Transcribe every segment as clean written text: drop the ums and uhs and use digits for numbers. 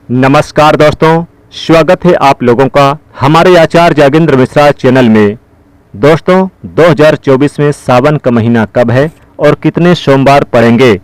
नमस्कार दोस्तों, स्वागत है आप लोगों का हमारे आचार्य जागेंद्र मिश्रा चैनल में। दोस्तों 2024 में सावन का महीना कब है और कितने सोमवार पड़ेंगे,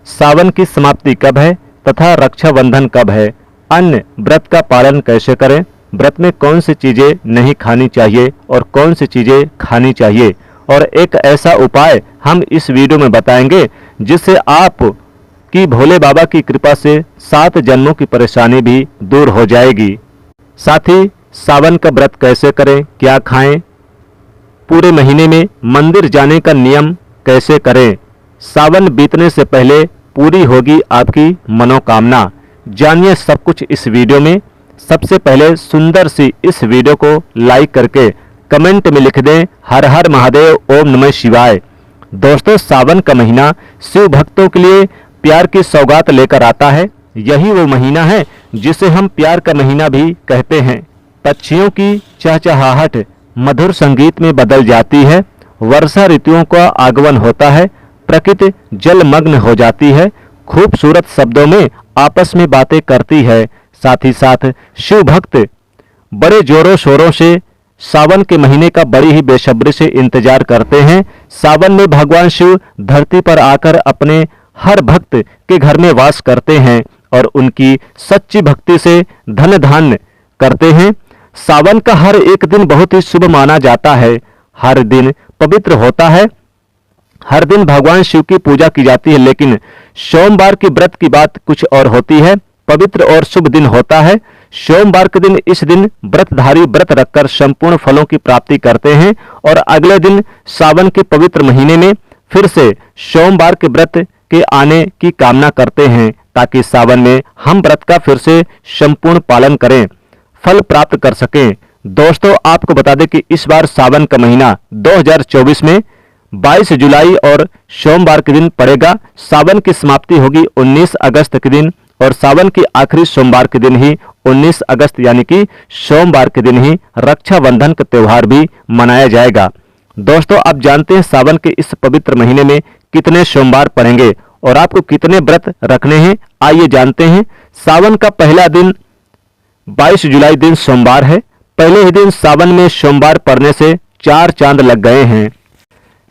सावन की समाप्ति कब है तथा रक्षाबंधन कब है, अन्य व्रत का पालन कैसे करें, व्रत में कौन सी चीज़ें नहीं खानी चाहिए और कौन सी चीज़ें खानी चाहिए, और एक ऐसा उपाय हम इस वीडियो में बताएंगे जिससे आप कि भोले बाबा की कृपा से 7 जन्मों की परेशानी भी दूर हो जाएगी। साथ ही सावन का व्रत कैसे करें, क्या खाएं, पूरे महीने में मंदिर जाने का नियम कैसे करें, सावन बीतने से पहले पूरी होगी आपकी मनोकामना। जानिए सब कुछ इस वीडियो में। सबसे पहले सुंदर सी इस वीडियो को लाइक करके कमेंट में लिख दें हर हर महादेव, ओम नमः शिवाय। दोस्तों सावन का महीना शिव भक्तों के लिए प्यार की सौगात लेकर आता है। यही वो महीना है जिसे हम प्यार का महीना भी कहते हैं। पक्षियों की चहचहाहट मधुर संगीत में बदल जाती है, वर्षा ऋतुओं का आगमन होता है, प्रकृति जलमग्न हो जाती है, खूबसूरत शब्दों में आपस में बातें करती है। साथ ही साथ शिव भक्त बड़े जोरों शोरों से सावन के महीने का बड़ी ही बेसब्री से इंतजार करते हैं। सावन में भगवान शिव धरती पर आकर अपने हर भक्त के घर में वास करते हैं और उनकी सच्ची भक्ति से धन धान्य करते हैं। सावन का हर एक दिन बहुत ही शुभ माना जाता है, हर दिन पवित्र होता है, हर दिन भगवान शिव की पूजा की जाती है। लेकिन सोमवार की व्रत की बात कुछ और होती है, पवित्र और शुभ दिन होता है। सोमवार के दिन इस दिन व्रतधारी व्रत रखकर संपूर्ण फलों की प्राप्ति करते हैं और अगले दिन सावन के पवित्र महीने में फिर से सोमवार के व्रत के आने की कामना करते हैं ताकि सावन में हम व्रत का फिर से संपूर्ण पालन करें, फल प्राप्त कर सकें। दोस्तों आपको बता दें कि इस बार सावन का महीना 2024 में 22 जुलाई और सोमवार के दिन पड़ेगा। सावन की समाप्ति होगी 19 अगस्त के दिन और सावन की आखिरी सोमवार के दिन ही 19 अगस्त यानी कि सोमवार के दिन ही रक्षाबंधन का त्यौहार भी मनाया जाएगा। दोस्तों आप जानते हैं सावन के इस पवित्र महीने में कितने सोमवार पड़ेंगे और आपको कितने व्रत रखने हैं, आइए जानते हैं। सावन का पहला दिन 22 जुलाई दिन सोमवार है। पहले ही दिन सावन में सोमवार पड़ने से 4 चांद लग गए हैं।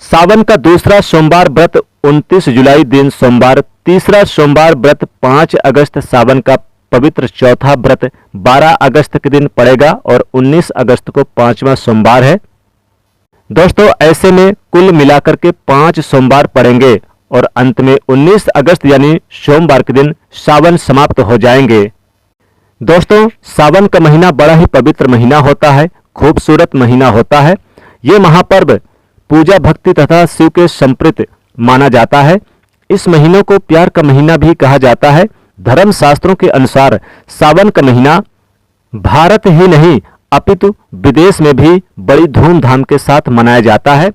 सावन का दूसरा सोमवार व्रत 29 जुलाई दिन सोमवार, तीसरा सोमवार व्रत 5 अगस्त, सावन का पवित्र चौथा व्रत 12 अगस्त के दिन पड़ेगा और 19 अगस्त को 5वां सोमवार है। दोस्तों ऐसे में कुल मिलाकर के 5 सोमवार पड़ेंगे और अंत में 19 अगस्त यानी सोमवार के दिन सावन समाप्त हो जाएंगे। दोस्तों सावन का महीना बड़ा ही पवित्र महीना होता है, खूबसूरत महीना होता है। ये महापर्व पूजा भक्ति तथा शिव के संप्रीत माना जाता है। इस महीनों को प्यार का महीना भी कहा जाता है। धर्म शास्त्रों के अनुसार सावन का महीना भारत ही नहीं अपितु विदेश में भी बड़ी धूमधाम के साथ मनाया जाता है।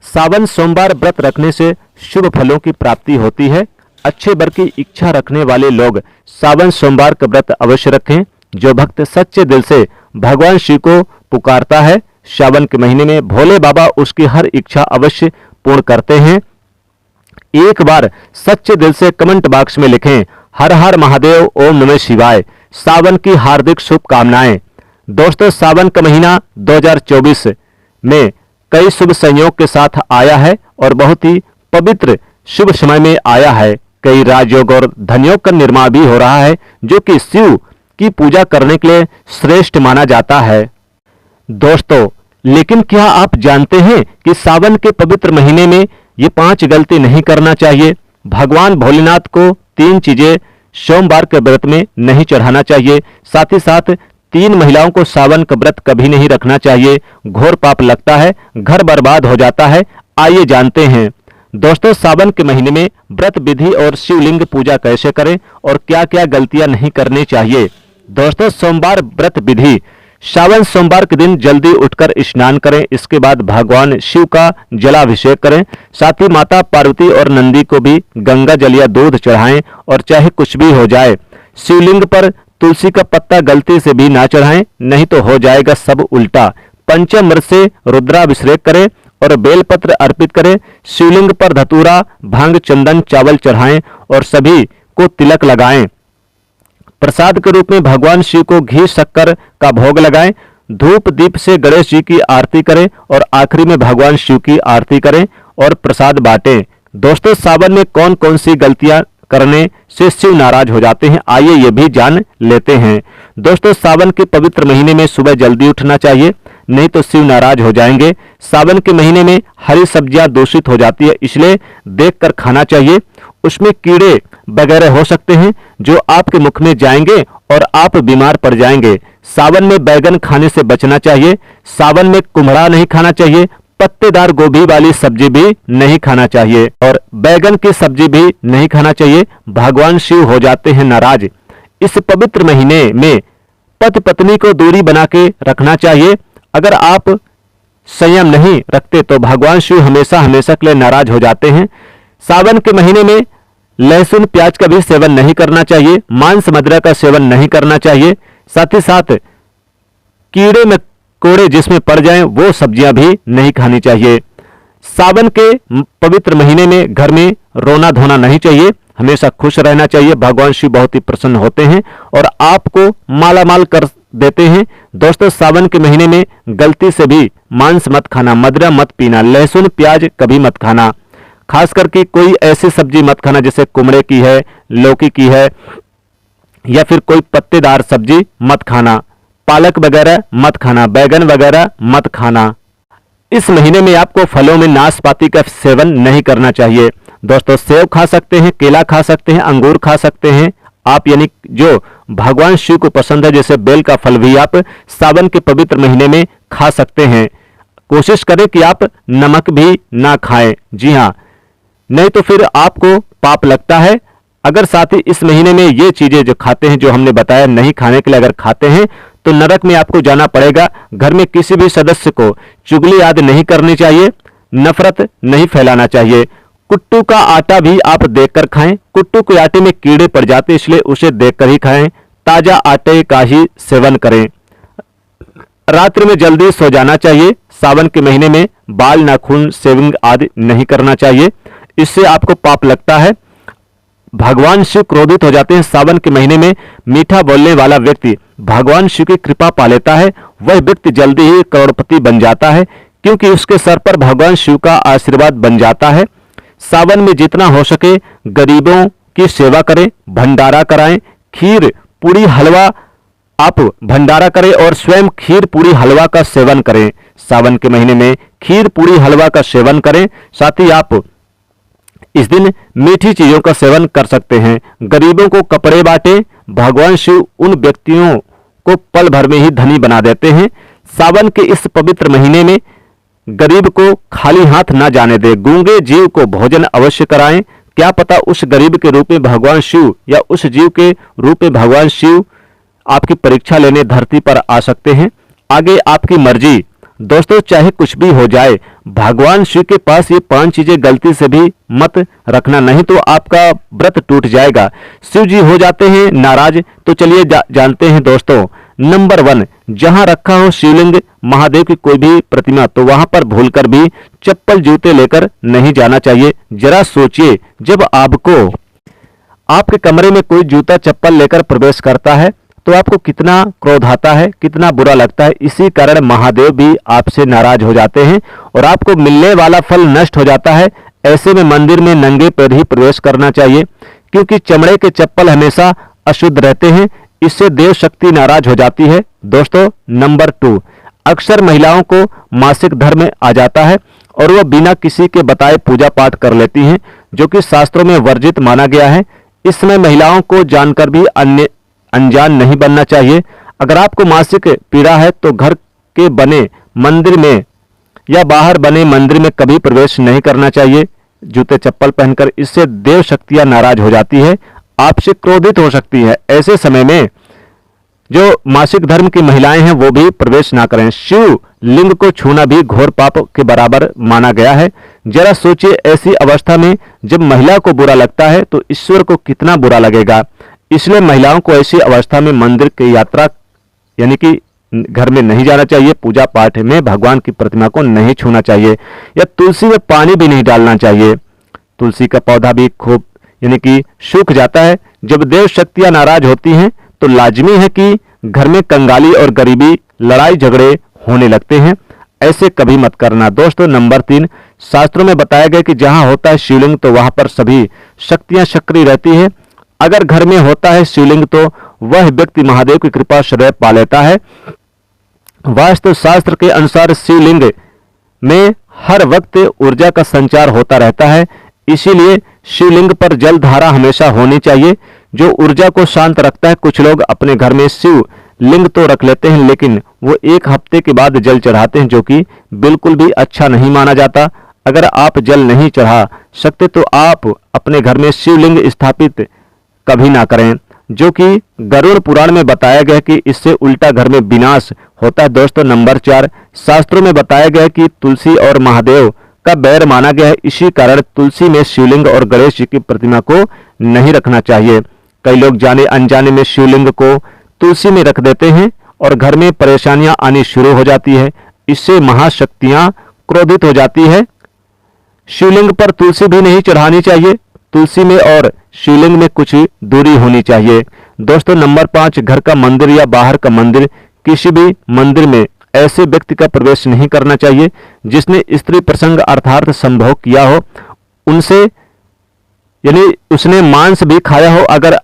सावन सोमवार व्रत रखने से शुभ फलों की प्राप्ति होती है। अच्छे वर की इच्छा रखने वाले लोग सावन सोमवार का व्रत अवश्य रखें। जो भक्त सच्चे दिल से भगवान शिव को पुकारता है, सावन के महीने में भोले बाबा उसकी हर इच्छा अवश्य पूर्ण करते हैं। एक बार सच्चे दिल से कमेंट बॉक्स में लिखें हर हर महादेव, ओम नमः शिवाय। सावन की हार्दिक शुभकामनाएं। दोस्तों सावन का महीना 2024 में कई शुभ संयोग के साथ आया है और बहुत ही पवित्र शुभ समय में आया है। कई राजयोग और धनयोग का निर्माण भी हो रहा है जो कि शिव की पूजा करने के लिए श्रेष्ठ माना जाता है। दोस्तों लेकिन क्या आप जानते हैं कि सावन के पवित्र महीने में ये 5 गलती नहीं करना चाहिए। भगवान भोलेनाथ को 3 चीजें सोमवार के व्रत में नहीं चढ़ाना चाहिए। साथ ही साथ 3 महिलाओं को सावन का व्रत कभी नहीं रखना चाहिए, घोर पाप लगता है, घर बर्बाद हो जाता है। आइए जानते हैं। दोस्तों सावन के महीने में व्रत विधि और शिवलिंग पूजा कैसे करें और क्या क्या गलतियां नहीं करनी चाहिए। दोस्तों सोमवार व्रत विधि। सावन सोमवार के दिन जल्दी उठकर स्नान करें, इसके बाद भगवान शिव का जलाभिषेक करें। साथ ही माता पार्वती और नंदी को भी गंगा जल या दूध चढ़ाएं और चाहे कुछ भी हो जाए शिवलिंग पर तुलसी का पत्ता गलती से भी ना चढ़ाएं, नहीं तो हो जाएगा सब उल्टा। पंचामृत से रुद्राभिषेक करें और बेलपत्र अर्पित करें। शिवलिंग पर धतूरा, भांग, चंदन, चावल चढ़ाएं और सभी को तिलक लगाएं। प्रसाद के रूप में भगवान शिव को घी शक्कर का भोग लगाएं, धूप दीप से गणेश जी की आरती करें और आखिरी में भगवान शिव की आरती करें और प्रसाद बांटें। दोस्तों, सावन में कौन कौन सी गलतियां करने से शिव नाराज हो जाते हैं, आइए ये भी जान लेते हैं। दोस्तों, सावन के पवित्र महीने में सुबह जल्दी उठना चाहिए, नहीं तो शिव नाराज हो जाएंगे। सावन के महीने में हरी सब्जियां दूषित हो जाती है, इसलिए देखकर खाना चाहिए। उसमें कीड़े वगैरह हो सकते हैं जो आपके मुख में जाएंगे और आप बीमार पड़ जाएंगे। सावन में बैगन खाने से बचना चाहिए। सावन में कुम्हड़ा नहीं खाना चाहिए। पत्तेदार गोभी वाली सब्जी भी नहीं खाना चाहिए और बैगन की सब्जी भी नहीं खाना चाहिए। भगवान शिव हो जाते हैं नाराज। इस पवित्र महीने में पति पत्नी को दूरी बना के रखना चाहिए। अगर आप संयम नहीं रखते तो भगवान शिव हमेशा हमेशा के लिए नाराज हो जाते हैं। सावन के महीने में लहसुन प्याज का भी सेवन नहीं करना चाहिए। मांस मदिरा का सेवन नहीं करना चाहिए। साथ ही साथ कीड़े मकोड़े जिसमें पड़ जाएं वो सब्जियां भी नहीं खानी चाहिए। सावन के पवित्र महीने में घर में रोना धोना नहीं चाहिए, हमेशा खुश रहना चाहिए। भगवान शिव बहुत ही प्रसन्न होते हैं और आपको मालामाल कर देते हैं। दोस्तों, सावन के महीने में गलती से भी मांस मत खाना, मदिरा मत पीना, लहसुन प्याज कभी मत खाना। खास करके कोई ऐसी सब्जी मत खाना जैसे कुमड़े की है, लौकी की है या फिर कोई पत्तेदार सब्जी मत खाना। पालक वगैरह मत खाना, बैगन वगैरह मत खाना। इस महीने में आपको फलों में नाशपाती का सेवन नहीं करना चाहिए। दोस्तों, सेब खा सकते हैं, केला खा सकते हैं, अंगूर खा सकते हैं आप, यानी जो भगवान शिव को पसंद है, जैसे बेल का फल भी आप सावन के पवित्र महीने में खा सकते हैं। कोशिश करें कि आप नमक भी ना खाएं, जी हाँ, नहीं तो फिर आपको पाप लगता है। अगर साथ ही इस महीने में ये चीजें जो खाते हैं, जो हमने बताया नहीं खाने के लिए अगर खाते हैं तो नरक में आपको जाना पड़ेगा। घर में किसी भी सदस्य को चुगली आदि नहीं करनी चाहिए, नफरत नहीं फैलाना चाहिए। कुट्टू का आटा भी आप देखकर खाएं। कुट्टू के आटे में कीड़े पड़ जाते, इसलिए उसे देखकर ही खाएं। ताजा आटे का ही सेवन करें। रात्रि में जल्दी सो जाना चाहिए। सावन के महीने में बाल नाखून शेविंग आदि नहीं करना चाहिए, इससे आपको पाप लगता है। भगवान शिव क्रोधित हो जाते हैं। सावन के महीने में मीठा बोलने वाला व्यक्ति भगवान शिव की कृपा पा लेता है। वह व्यक्ति जल्दी ही करोड़पति बन जाता है, क्योंकि उसके सर पर भगवान शिव का आशीर्वाद बन जाता है। सावन में जितना हो सके गरीबों की सेवा करें, भंडारा कराएं। खीर पूरी हलवा आप भंडारा करें और स्वयं खीर पूरी हलवा का सेवन करें। सावन के महीने में खीर पूरी हलवा का सेवन करें। साथ ही आप इस दिन मीठी चीजों का सेवन कर सकते हैं। गरीबों को कपड़े बांटें। भगवान शिव उन व्यक्तियों को पल भर में ही धनी बना देते हैं। सावन के इस पवित्र महीने में गरीब को खाली हाथ ना जाने दे। गूंगे जीव को भोजन अवश्य कराएं। क्या पता उस गरीब के रूप में भगवान शिव या उस जीव के रूप में भगवान शिव आपकी परीक्षा लेने धरती पर आ सकते हैं। आगे आपकी मर्जी। दोस्तों, चाहे कुछ भी हो जाए, भगवान शिव के पास ये 5 चीजें गलती से भी मत रखना, नहीं तो आपका व्रत टूट जाएगा। शिव जी हो जाते हैं नाराज। तो चलिए जानते हैं दोस्तों। नंबर 1, जहां रखा हो शिवलिंग, महादेव की कोई भी प्रतिमा, तो वहां पर भूलकर भी चप्पल जूते लेकर नहीं जाना चाहिए। जरा सोचिए, जब आपको आपके कमरे में कोई जूता चप्पल लेकर प्रवेश करता है तो आपको कितना क्रोध आता है, कितना बुरा लगता है। इसी कारण महादेव भी आपसे नाराज हो जाते हैं और आपको मिलने वाला फल नष्ट हो जाता है। ऐसे में मंदिर में नंगे पैर ही प्रवेश करना चाहिए, क्योंकि चमड़े के चप्पल हमेशा अशुद्ध रहते हैं। इससे देव शक्ति नाराज हो जाती है। दोस्तों, नंबर 2, अक्सर महिलाओं को मासिक धर्म आ जाता है और वह बिना किसी के बताए पूजा पाठ कर लेती हैं, जो कि शास्त्रों में वर्जित माना गया है। इस समय महिलाओं को जानकर भी अनजान नहीं बनना चाहिए। अगर आपको मासिक पीड़ा है तो घर के बने मंदिर में या बाहर बने मंदिर में कभी प्रवेश नहीं करना चाहिए जूते चप्पल पहनकर। इससे देव शक्तियां नाराज हो जाती है, आपसे क्रोधित हो सकती है। ऐसे समय में जो मासिक धर्म की महिलाएं हैं वो भी प्रवेश ना करें। शिव लिंग को छूना भी घोर पाप के बराबर माना गया है। जरा सोचिए, ऐसी अवस्था में जब महिला को बुरा लगता है तो ईश्वर को कितना बुरा लगेगा। इसलिए महिलाओं को ऐसी अवस्था में मंदिर की यात्रा यानी कि घर में नहीं जाना चाहिए। पूजा पाठ में भगवान की प्रतिमा को नहीं छूना चाहिए या तुलसी में पानी भी नहीं डालना चाहिए। तुलसी का पौधा भी खूब यानी कि सूख जाता है। जब देव शक्तियां नाराज होती हैं तो लाजमी है कि घर में कंगाली और गरीबी, लड़ाई झगड़े होने लगते हैं। ऐसे कभी मत करना। दोस्तों नंबर 3, शास्त्रों में बताया गया कि जहां होता है शिवलिंग तो वहां पर सभी शक्तियां सक्रिय रहती है। अगर घर में होता है शिवलिंग तो वह व्यक्ति महादेव की कृपा सदैव पा लेता है। वास्तु शास्त्र के अनुसार शिवलिंग में हर वक्त ऊर्जा का संचार होता रहता है, इसीलिए शिवलिंग पर जल धारा हमेशा होनी चाहिए जो ऊर्जा को शांत रखता है। कुछ लोग अपने घर में शिव लिंग तो रख लेते हैं लेकिन वो 1 हफ्ते के बाद जल चढ़ाते हैं, जो कि बिल्कुल भी अच्छा नहीं माना जाता। अगर आप जल नहीं चढ़ा सकते तो आप अपने घर में शिवलिंग स्थापित कभी ना करें, जो कि गरुड़ पुराण में बताया गया कि इससे उल्टा घर में विनाश होता है। दोस्तों नंबर 4, शास्त्रों में बताया गया कि तुलसी और महादेव का बैर माना गया है, इसी कारण तुलसी में शिवलिंग और गणेश जी की प्रतिमा को नहीं रखना चाहिए। कई लोग जाने अनजाने में शिवलिंग को तुलसी में रख देते हैं और घर में परेशानियां आनी शुरू हो जाती है। इससे महाशक्तियां क्रोधित हो जाती है। शिवलिंग पर तुलसी भी नहीं चढ़ानी चाहिए। तुलसी में और शिवलिंग में कुछ दूरी होनी चाहिए। दोस्तों नंबर 5, घर का मंदिर या बाहर का मंदिर, किसी भी मंदिर में ऐसे व्यक्ति का प्रवेश नहीं करना चाहिए जिसने स्त्री प्रसंग अर्थात संभोग किया हो, उनसे यानी उसने मांस भी खाया हो। अगर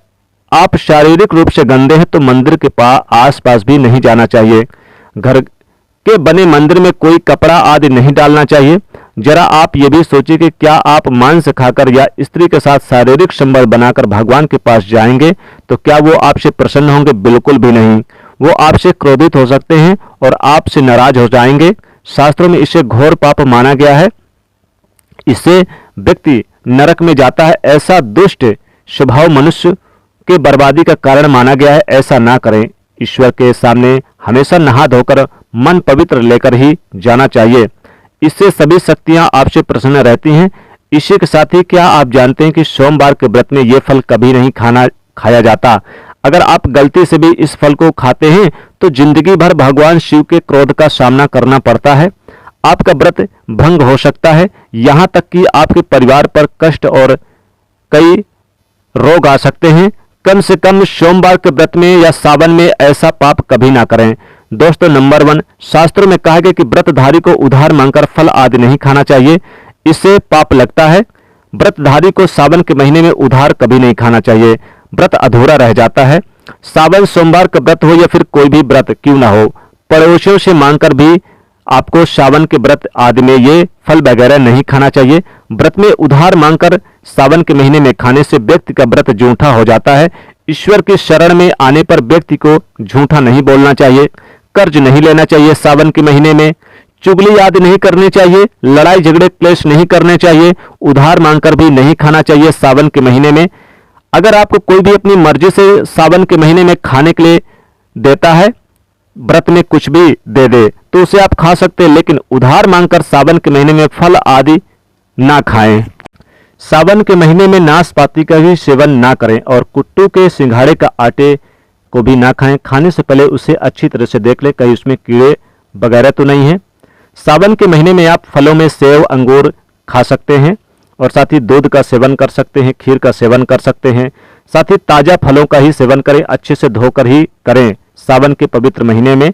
आप शारीरिक रूप से गंदे हैं तो मंदिर के आसपास भी नहीं जाना चाहिए। घर के बने मंदिर में कोई कपड़ा आदि नहीं डालना चाहिए। जरा आप ये भी सोचिए कि क्या आप मांस खाकर या स्त्री के साथ शारीरिक संबंध बनाकर भगवान के पास जाएंगे तो क्या वो आपसे प्रसन्न होंगे? बिल्कुल भी नहीं। वो आपसे क्रोधित हो सकते हैं और आपसे नाराज हो जाएंगे। शास्त्रों में इसे घोर पाप माना गया है। इससे व्यक्ति नरक में जाता है। ऐसा दुष्ट स्वभाव मनुष्य के बर्बादी का कारण माना गया है। ऐसा ना करें। ईश्वर के सामने हमेशा नहा धोकर मन पवित्र लेकर ही जाना चाहिए। इससे सभी शक्तियां आपसे प्रसन्न रहती हैं। इसी के साथ ही क्या आप जानते हैं कि सोमवार के व्रत में यह फल कभी नहीं खाया जाता। अगर आप गलती से भी इस फल को खाते हैं तो जिंदगी भर भगवान शिव के क्रोध का सामना करना पड़ता है। आपका व्रत भंग हो सकता है, यहाँ तक कि आपके परिवार पर कष्ट और कई रोग आ सकते हैं। कम से कम सोमवार के व्रत में या सावन में ऐसा पाप कभी ना करें। दोस्तों नंबर 1, शास्त्रों में कहा गया कि व्रतधारी को उधार मांगकर फल आदि नहीं खाना चाहिए, इससे पाप लगता है। व्रतधारी को सावन के महीने में उधार कभी नहीं खाना चाहिए, व्रत अधूरा रह जाता है। सावन सोमवार का व्रत हो या फिर कोई भी व्रत क्यों ना हो, पड़ोसियों से मांगकर भी आपको सावन के व्रत आदि में ये फल वगैरह नहीं खाना चाहिए। व्रत में उधार मांगकर सावन के महीने में खाने से व्यक्ति का व्रत झूठा हो जाता है। ईश्वर की शरण में आने पर व्यक्ति को झूठा नहीं बोलना चाहिए, कर्ज नहीं लेना चाहिए, सावन के महीने में चुगली आदि नहीं करनी चाहिए, लड़ाई झगड़े क्लेश नहीं करने चाहिए, उधार मांगकर भी नहीं खाना चाहिए सावन के महीने में। अगर आपको कोई भी अपनी मर्जी से सावन के महीने में खाने के लिए देता है, व्रत में कुछ भी दे दे तो उसे आप खा सकते हैं, लेकिन उधार मांगकर सावन के महीने में फल आदि ना खाएं। सावन के महीने में नाशपाती का भी सेवन ना करें और कुट्टू के सिंघाड़े का आटे को भी ना खाएं। खाने से पहले उसे अच्छी तरह से देख लें कहीं उसमें कीड़े वगैरह तो नहीं है। सावन के महीने में आप फलों में सेव अंगूर खा सकते हैं और साथ ही दूध का सेवन कर सकते हैं, खीर का सेवन कर सकते हैं। साथ ही ताजा फलों का ही सेवन करें, अच्छे से धोकर ही करें। सावन के पवित्र महीने में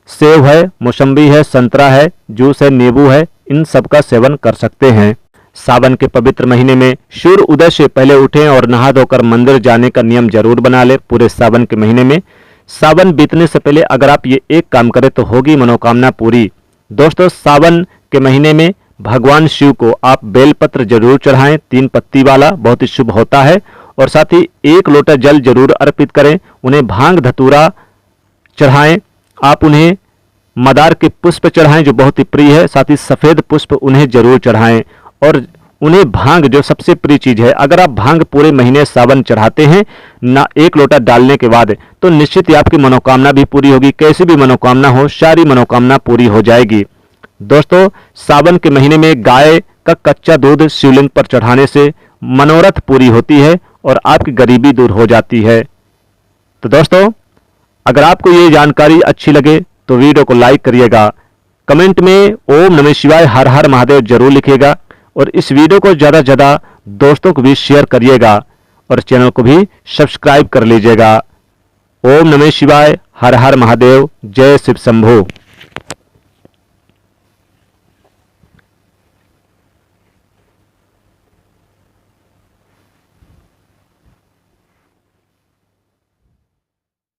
सेव है, मौसम्बी है, संतरा है, जूस है, नींबू है, इन सब का सेवन कर सकते हैं। सावन के पवित्र महीने में सूर्य उदय से पहले उठें और नहा धोकर मंदिर जाने का नियम जरूर बना लें। पूरे सावन के महीने में सावन बीतने से पहले अगर आप ये एक काम करें तो होगी मनोकामना पूरी। दोस्तों सावन के महीने में भगवान शिव को आप बेलपत्र जरूर चढ़ाएं, 3 पत्ती वाला, बहुत ही शुभ होता है। और साथ ही 1 लोटा जल जरूर अर्पित करें। उन्हें भांग धतूरा चढ़ाएं, आप उन्हें मदार के पुष्प चढ़ाएं जो बहुत ही प्रिय है। साथ ही सफेद पुष्प उन्हें जरूर चढ़ाएं और उन्हें भांग जो सबसे प्रिय चीज है, अगर आप भांग पूरे महीने सावन चढ़ाते हैं ना 1 लोटा डालने के बाद, तो निश्चित ही आपकी मनोकामना भी पूरी होगी। कैसी भी मनोकामना हो, सारी मनोकामना पूरी हो जाएगी। दोस्तों सावन के महीने में गाय का कच्चा दूध शिवलिंग पर चढ़ाने से मनोरथ पूरी होती है और आपकी गरीबी दूर हो जाती है। तो दोस्तों अगर आपको ये जानकारी अच्छी लगे तो वीडियो को लाइक करिएगा, कमेंट में ओम नमः शिवाय हर हर महादेव जरूर लिखिएगा और इस वीडियो को ज़्यादा से ज़्यादा दोस्तों को भी शेयर करिएगा और चैनल को भी सब्सक्राइब कर लीजिएगा। ओम नमः शिवाय। हर हर महादेव। जय शिव शंभू।